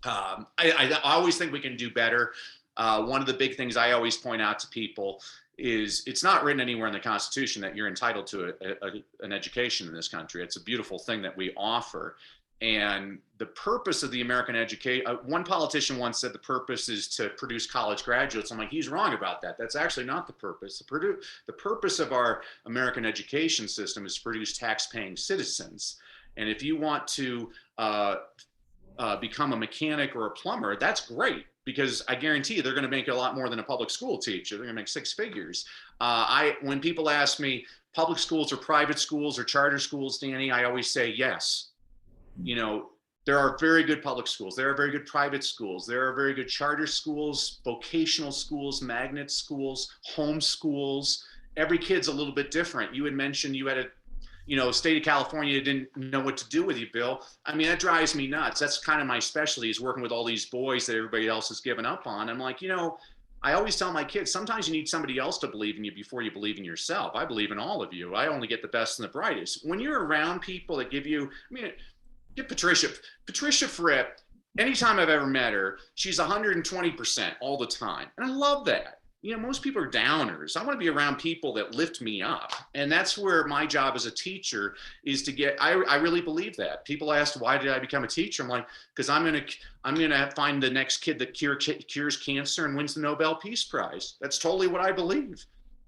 I always think we can do better. One of the big things I always point out to people is it's not written anywhere in the Constitution that you're entitled to an education in this country. It's a beautiful thing that we offer. And the purpose of the American education, one politician once said the purpose is to produce college graduates. I'm like, he's wrong about that. That's actually not the purpose. The purpose of our American education system is to produce tax-paying citizens. And if you want to become a mechanic or a plumber, that's great, because I guarantee you they're going to make a lot more than a public school teacher. They're going to make 6 figures. When people ask me public schools or private schools or charter schools, Danny, I always say yes. There are very good public schools. There are very good private schools. There are very good charter schools, vocational schools, magnet schools, home schools. Every kid's a little bit different. You had mentioned you had state of California didn't know what to do with you, Bill. I mean, that drives me nuts. That's kind of my specialty, is working with all these boys that everybody else has given up on. I'm like, I always tell my kids, sometimes you need somebody else to believe in you before you believe in yourself. I believe in all of you. I only get the best and the brightest. When you're around people that give you, get Patricia Fripp, anytime I've ever met her, she's 120% all the time. And I love that. most people are downers. I want to be around people that lift me up. And that's where my job as a teacher is to get, I really believe that. People ask, why did I become a teacher? I'm like, because I'm going to find the next kid that cures cancer and wins the Nobel Peace Prize. That's totally what I believe.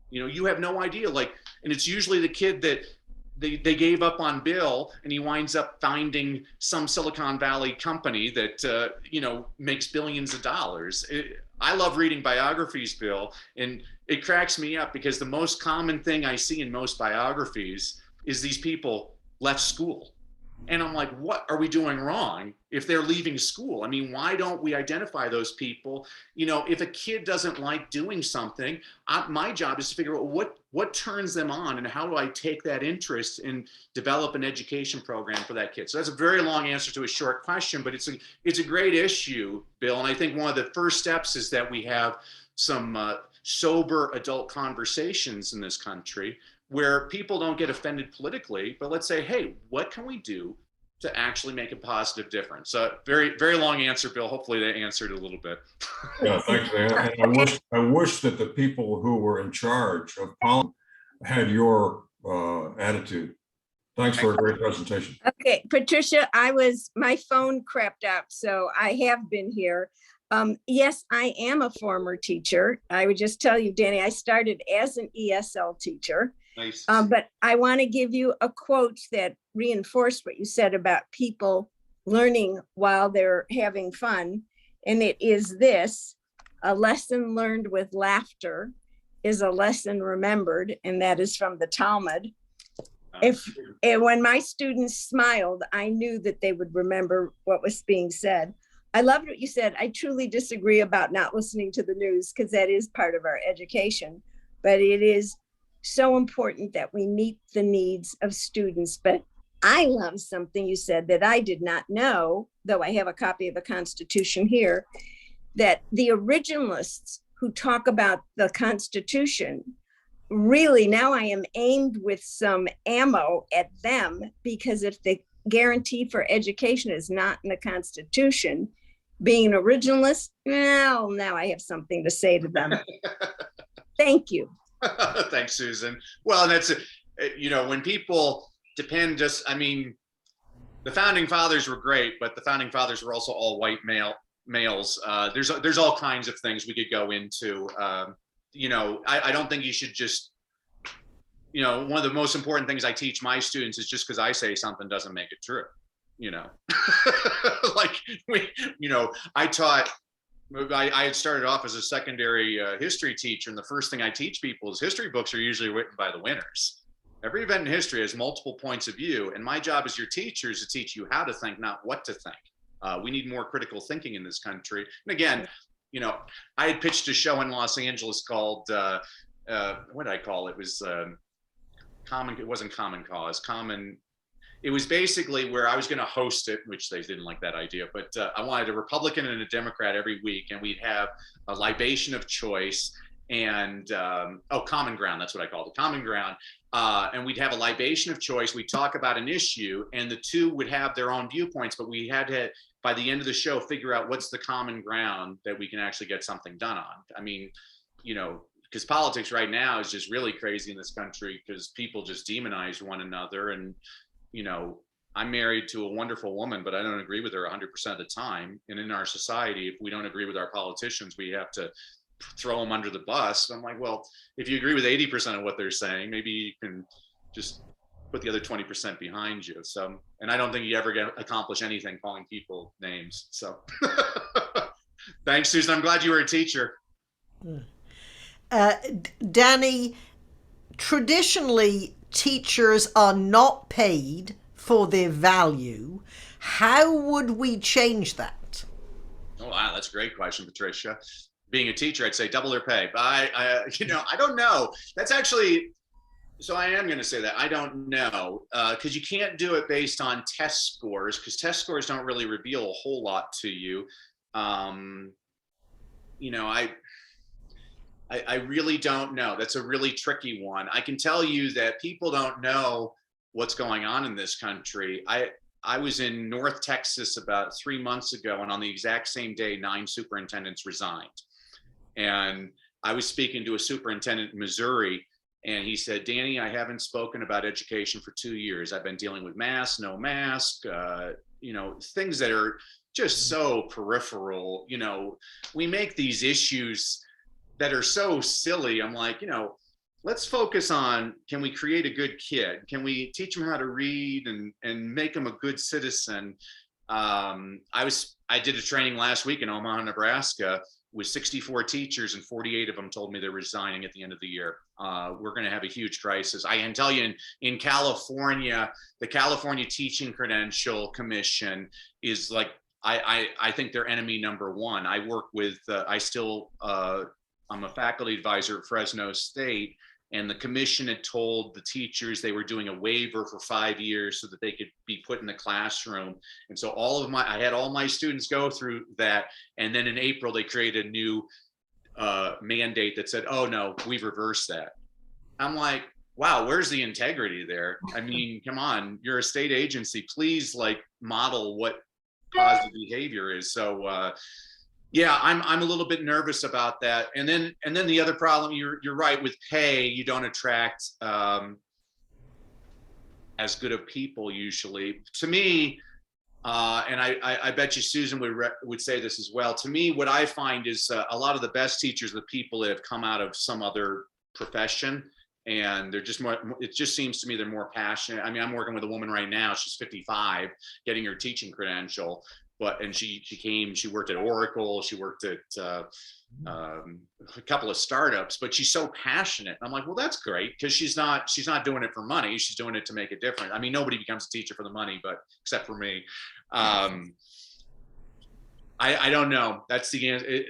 You have no idea. Like, and it's usually the kid that they gave up on Bill, and he winds up finding some Silicon Valley company that, makes billions of dollars. I love reading biographies, Bill, and it cracks me up because the most common thing I see in most biographies is these people left school. And I'm like, what are we doing wrong if they're leaving school? I mean, why don't we identify those people? If a kid doesn't like doing something, my job is to figure out what turns them on and how do I take that interest and develop an education program for that kid. So that's a very long answer to a short question, but it's a great issue, Bill. And I think one of the first steps is that we have some sober adult conversations in this country where people don't get offended politically, but let's say, hey, what can we do to actually make a positive difference? So very, very long answer, Bill. Hopefully they answered a little bit. Yeah, thanks, man. And I wish that the people who were in charge of policy had your attitude. Thanks for a great presentation. Okay, Patricia, my phone crapped out, so I have been here. Yes, I am a former teacher. I would just tell you, Danny, I started as an ESL teacher. Nice. But I want to give you a quote that reinforced what you said about people learning while they're having fun. And it is this: a lesson learned with laughter is a lesson remembered. And that is from the Talmud. When my students smiled, I knew that they would remember what was being said. I loved what you said. I truly disagree about not listening to the news, because that is part of our education, but it is so important that we meet the needs of students. But I love something you said that I did not know, though I have a copy of the Constitution here, that the originalists who talk about the Constitution, really now I am aimed with some ammo at them, because if the guarantee for education is not in the Constitution, being an originalist, well, now I have something to say to them. Thank you. Thanks, Susan. Well, and that's when people depend the founding fathers were great, but the founding fathers were also all white males. There's all kinds of things we could go into. I don't think you should just, one of the most important things I teach my students is just because I say something doesn't make it true. I had started off as a secondary history teacher, and the first thing I teach people is history books are usually written by the winners. Every event in history has multiple points of view, and my job as your teacher is to teach you how to think, not what to think. We need more critical thinking in this country. And again, I had pitched a show in Los Angeles called, what did I call it? It was Common. It wasn't Common Cause. It was basically where I was going to host it, which they didn't like that idea, but I wanted a Republican and a Democrat every week, and we'd have a libation of choice and Common Ground. That's what I called it, Common Ground. And we'd have a libation of choice. We'd talk about an issue, and the two would have their own viewpoints, but we had to, by the end of the show, figure out what's the common ground that we can actually get something done on. Because politics right now is just really crazy in this country because people just demonize one another. And I'm married to a wonderful woman, but I don't agree with her 100% of the time. And in our society, if we don't agree with our politicians, we have to throw them under the bus. I'm like, well, if you agree with 80% of what they're saying, maybe you can just put the other 20% behind you. So, and I don't think you ever accomplish anything calling people names. So thanks, Susan. I'm glad you were a teacher. Danny, traditionally, teachers are not paid for their value. How would we change that? Oh, wow, that's a great question, Patricia. Being a teacher, I'd say double their pay. But I don't know. That's actually, so I am going to say that I don't know, because you can't do it based on test scores, because test scores don't really reveal a whole lot to you. I really don't know. That's a really tricky one. I can tell you that people don't know what's going on in this country. I was in North Texas about 3 months ago, and on the exact same day, 9 superintendents resigned. And I was speaking to a superintendent in Missouri, and he said, Danny, I haven't spoken about education for 2 years. I've been dealing with mask, no mask, things that are just so peripheral. We make these issues that are so silly. I'm like, let's focus on, can we create a good kid? Can we teach them how to read and make them a good citizen? I did a training last week in Omaha, Nebraska, with 64 teachers, and 48 of them told me they're resigning at the end of the year. We're going to have a huge crisis. I can tell you in California, the California Teaching Credential Commission is like, I think they're enemy number one. I work with, I'm a faculty advisor at Fresno State, and the commission had told the teachers they were doing a waiver for 5 years so that they could be put in the classroom. And so I had all my students go through that. And then in April, they created a new mandate that said, oh no, we've reversed that. I'm like, wow, where's the integrity there? I mean, come on, you're a state agency, please model what positive behavior is. So yeah, I'm a little bit nervous about that. And then the other problem, you're right, with pay, you don't attract as good of people usually. To me, and I bet you Susan would say this as well. To me, what I find is a lot of the best teachers are the people that have come out of some other profession, and they're just more, it just seems to me they're more passionate. I mean, I'm working with a woman right now, she's 55, getting her teaching credential. And she worked at Oracle, she worked at a couple of startups, but she's so passionate. I'm like, well, that's great, because she's not doing it for money, she's doing it to make a difference. I mean, nobody becomes a teacher for the money, but except for me. I don't know. That's the answer.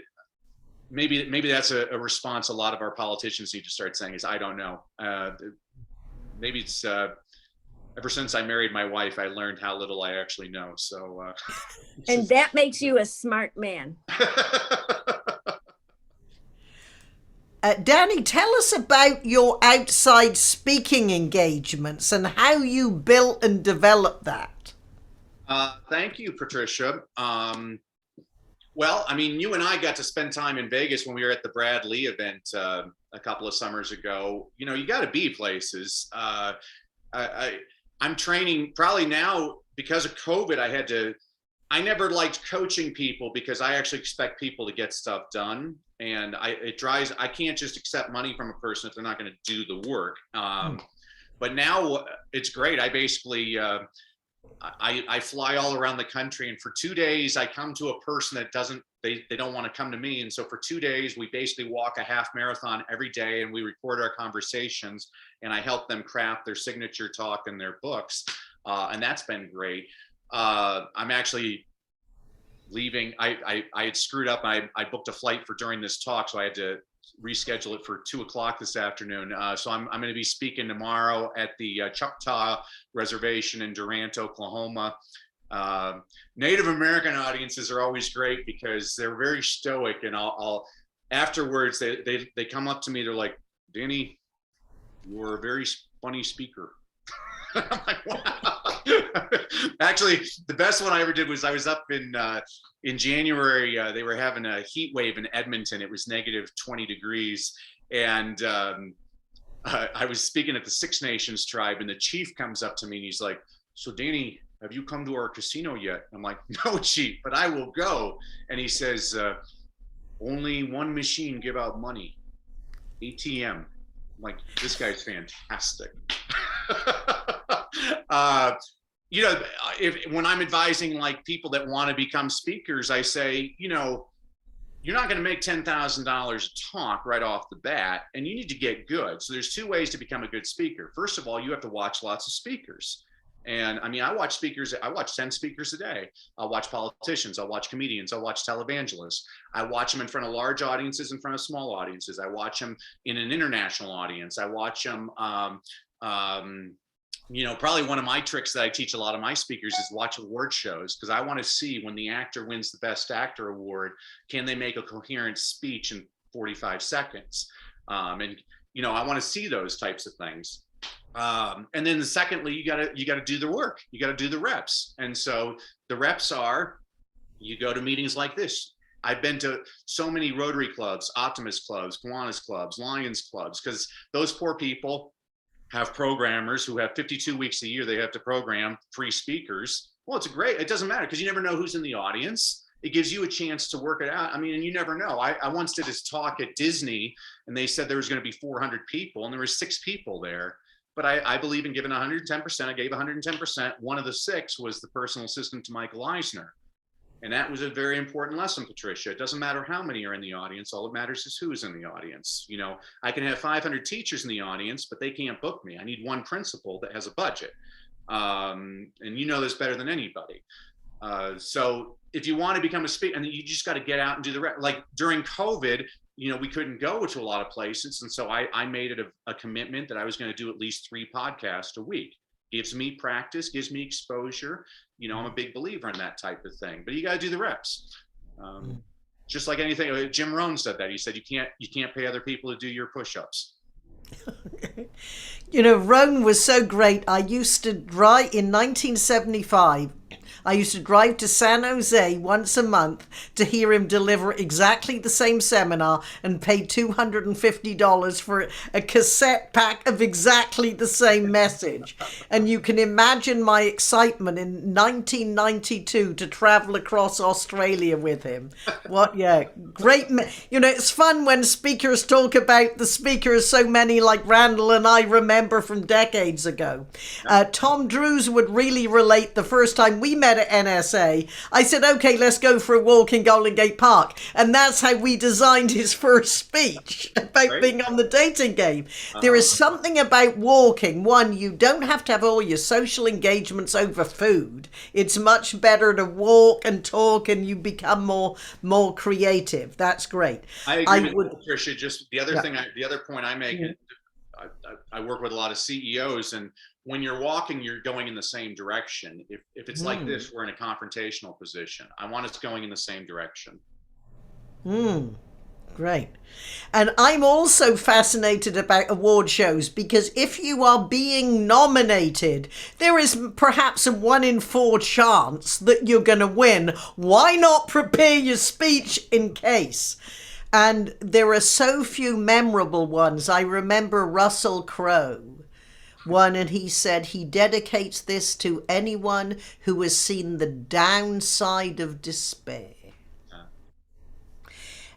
Maybe that's a response a lot of our politicians need to start saying is, I don't know. Maybe it's ever since I married my wife, I learned how little I actually know. So, and that makes you a smart man. Danny, tell us about your outside speaking engagements and how you built and developed that. Thank you, Patricia. Well, I mean, you and I got to spend time in Vegas when we were at the Brad Lee event a couple of summers ago. You got to be places. I'm training probably now because of COVID. I never liked coaching people because I actually expect people to get stuff done. And I can't just accept money from a person if they're not going to do the work. But now it's great. I basically, I fly all around the country, and for 2 days I come to a person that they don't want to come to me. And so for 2 days, we basically walk a half marathon every day, and we record our conversations, and I help them craft their signature talk and their books. And that's been great. I'm actually leaving. I had screwed up. I booked a flight for during this talk, so I had to reschedule it for 2:00 this afternoon. So I'm going to be speaking tomorrow at the Choctaw Reservation in Durant, Oklahoma. Native American audiences are always great because they're very stoic, and I'll afterwards they come up to me, they're like, Danny, you're a very funny speaker. I'm like, wow. Actually, the best one I ever did was I was up in January. They were having a heat wave in Edmonton. It was negative 20 degrees, and I was speaking at the Six Nations tribe, and the chief comes up to me and he's like, so Danny, have you come to our casino yet? I'm like, no, chief, but I will go. And he says, only one machine give out money, ATM. I'm like, this guy's fantastic. When I'm advising like people that want to become speakers, I say, you're not going to make $10,000 a talk right off the bat, and you need to get good. So there's 2 ways to become a good speaker. First of all, you have to watch lots of speakers. And I mean, I watch 10 speakers a day. I'll watch politicians, I'll watch comedians, I'll watch televangelists. I watch them in front of large audiences, in front of small audiences. I watch them in an international audience. I watch them, probably one of my tricks that I teach a lot of my speakers is watch award shows, because I want to see when the actor wins the Best Actor award, can they make a coherent speech in 45 seconds? I want to see those types of things. And then secondly, you gotta do the work. You gotta do the reps. And so the reps are, you go to meetings like this. I've been to so many Rotary clubs, Optimist clubs, Kiwanis clubs, Lions clubs, because those poor people have programmers who have 52 weeks a year. They have to program free speakers. Well, it's great. It doesn't matter because you never know who's in the audience. It gives you a chance to work it out. I mean, and you never know. I once did this talk at Disney and they said there was going to be 400 people and there were 6 people there. But I believe in giving 110%. I gave 110%. One of the 6 was the personal assistant to Michael Eisner. And that was a very important lesson, Patricia. It doesn't matter how many are in the audience. All that matters is who's in the audience. You know, I can have 500 teachers in the audience, but they can't book me. I need one principal that has a budget. And you know this better than anybody. So if you want to become a speaker, and you just got to get out and do the rest. Like during COVID, you know, we couldn't go to a lot of places. And so I made it a commitment that I was going to do at least 3 podcasts a week. Gives me practice, gives me exposure. You know, I'm a big believer in that type of thing, but you got to do the reps. Just like anything, Jim Rohn said that. He said, you can't pay other people to do your push-ups. You know, Rohn was so great. I used to drive in 1975. I used to drive to San Jose once a month to hear him deliver exactly the same seminar and pay $250 for a cassette pack of exactly the same message. And you can imagine my excitement in 1992 to travel across Australia with him. What, yeah, great. You know, it's fun when speakers talk about the speakers, so many like Randall and I remember from decades ago. Tom Drews would really relate the first time we met at NSA. I said, okay, let's go for a walk in Golden Gate Park. And that's how we designed his first speech about being on the dating game. There is something about walking. One, you don't have to have all your social engagements over food. It's much better to walk and talk and you become more creative. That's great. I agree with Patricia. Just the other thing, the other point I make, I work with a lot of CEOs, and when you're walking, you're going in the same direction. If it's like this, we're in a confrontational position. I want us going in the same direction. Great. And I'm also fascinated about award shows because if you are being nominated, there is perhaps a 1 in 4 chance that you're going to win. Why not prepare your speech in case? And there are so few memorable ones. I remember Russell Crowe one, and he said he dedicates this to anyone who has seen the downside of despair.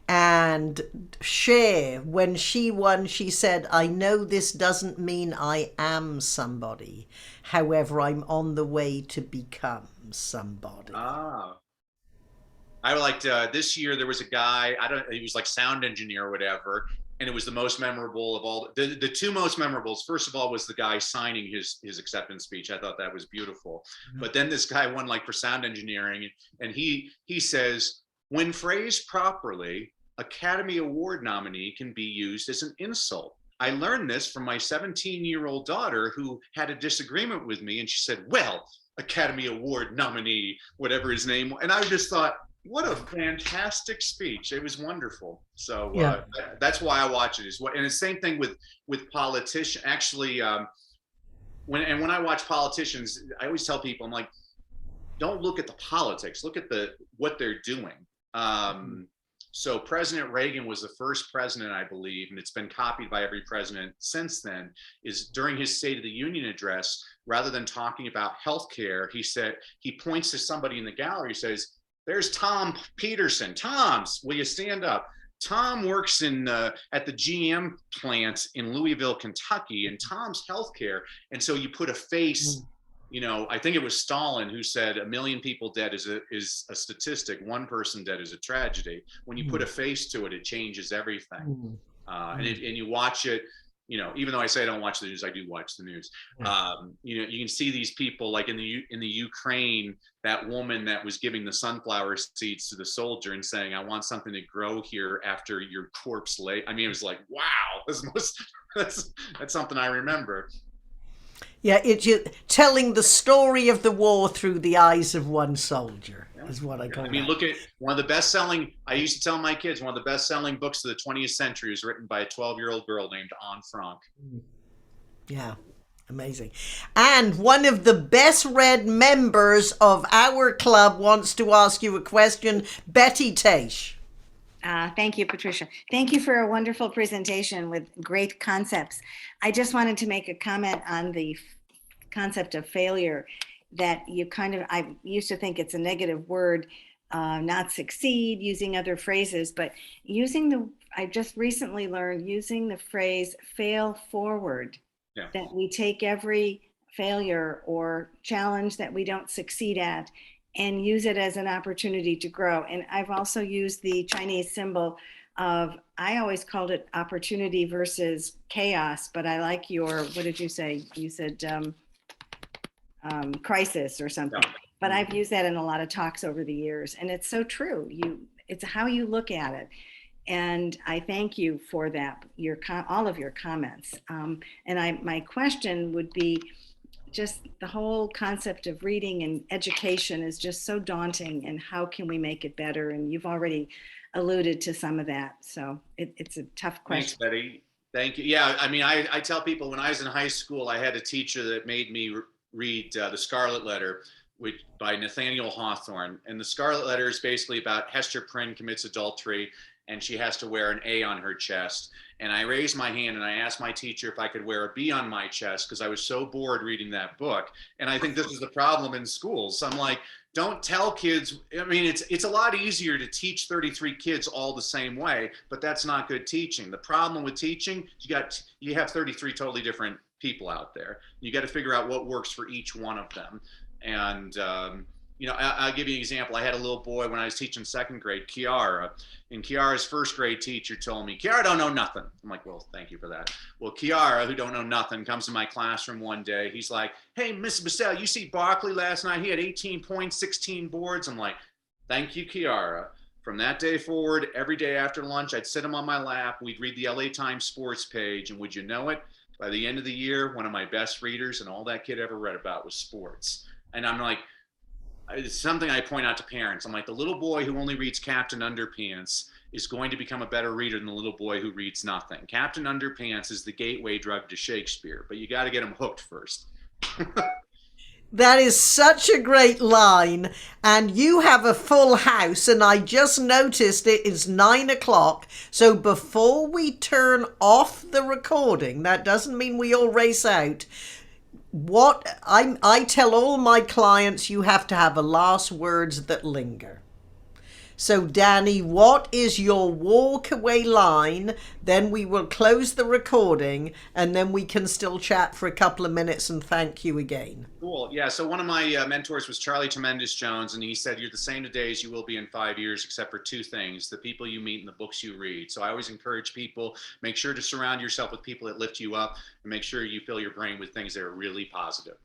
And Cher, when she won, she said, I know this doesn't mean I am somebody. However, I'm on the way to become somebody. I liked this year. There was a guy, he was like sound engineer or whatever, and it was the most memorable of all. The 2 most memorables, first of all, was the guy signing his acceptance speech. I thought that was beautiful. But then this guy won like for sound engineering, and he says, when phrased properly, Academy Award nominee can be used as an insult. I learned this from my 17-year-old daughter who had a disagreement with me, and she said, well, Academy Award nominee, whatever his name. And I just thought, what a fantastic speech. It was wonderful. So that's why I watch it. And the same thing with politicians. Actually, when I watch politicians, I always tell people, I'm like, don't look at the politics, look at what they're doing. So President Reagan was the first president, I believe, and it's been copied by every president since then, is during his State of the Union address, rather than talking about healthcare, he points to somebody in the gallery, says, there's Tom Peterson. Tom, will you stand up? Tom works at the GM plant in Louisville, Kentucky, and Tom's healthcare. And so you put a face, you know, I think it was Stalin who said 1 million people dead is a statistic. 1 person dead is a tragedy. When you put a face to it, it changes everything. And you watch it, you know, even though I say I don't watch the news, I do watch the news. You know, you can see these people like in the Ukraine, that woman that was giving the sunflower seeds to the soldier and saying, I want something to grow here after your corpse lay. I mean, it was like, wow, that's something I remember. Yeah, it's telling the story of the war through the eyes of one soldier is what I call it. I mean, look at one of the best-selling, I used to tell my kids, one of the best-selling books of the 20th century was written by a 12-year-old girl named Anne Frank. Yeah, Amazing. And one of the best read members of our club wants to ask you a question. Betty Taish. Thank you, Patricia. Thank you for a wonderful presentation with great concepts. I just wanted to make a comment on the concept of failure that I used to think it's a negative word, not succeed, using other phrases, but I just recently learned using the phrase fail forward, that we take every failure or challenge that we don't succeed at and use it as an opportunity to grow. And I've also used the Chinese symbol of, I always called it opportunity versus chaos, but I like what did you say? You said crisis or something. But I've used that in a lot of talks over the years, and it's so true. It's how you look at it. And I thank you for that, all of your comments. And my question would be, just the whole concept of reading and education is just so daunting, and how can we make it better? And you've already alluded to some of that. So it's a tough question. Thanks, Betty. Thank you. Yeah, I mean, I tell people when I was in high school, I had a teacher that made me read The Scarlet Letter by Nathaniel Hawthorne. And The Scarlet Letter is basically about Hester Prynne commits adultery, and she has to wear an A on her chest. And I raised my hand and I asked my teacher if I could wear a B on my chest because I was so bored reading that book. And I think this is the problem in schools. I'm like, don't tell kids. I mean, it's a lot easier to teach 33 kids all the same way, but that's not good teaching. The problem with teaching, you have 33 totally different people out there. You got to figure out what works for each one of them. And I'll give you an example. I had a little boy when I was teaching second grade, Kiara, and Kiara's first grade teacher told me, Kiara don't know nothing. I'm like, well, thank you for that. Well, Kiara, who don't know nothing, comes to my classroom one day. He's like, hey, Miss Burcell, you see Barkley last night? He had 18 points, 16 boards. I'm like, thank you, Kiara. From that day forward, every day after lunch, I'd sit him on my lap. We'd read the LA Times sports page. And would you know it? By the end of the year, one of my best readers and all that kid ever read about was sports. And I'm like, it's something I point out to parents. I'm like, the little boy who only reads Captain Underpants is going to become a better reader than the little boy who reads nothing. Captain Underpants is the gateway drug to Shakespeare, but you got to get him hooked first. That is such a great line. And you have a full house, and I just noticed it is 9 o'clock. So before we turn off the recording, that doesn't mean we all race out. What I tell all my clients, you have to have a last words that linger. So Danny, what is your walk away line? Then we will close the recording, and then we can still chat for a couple of minutes and thank you again. Cool. Yeah. So one of my mentors was Charlie Tremendous Jones, and he said, you're the same today as you will be in 5 years, except for two things: the people you meet and the books you read. So I always encourage people, make sure to surround yourself with people that lift you up, and make sure you fill your brain with things that are really positive.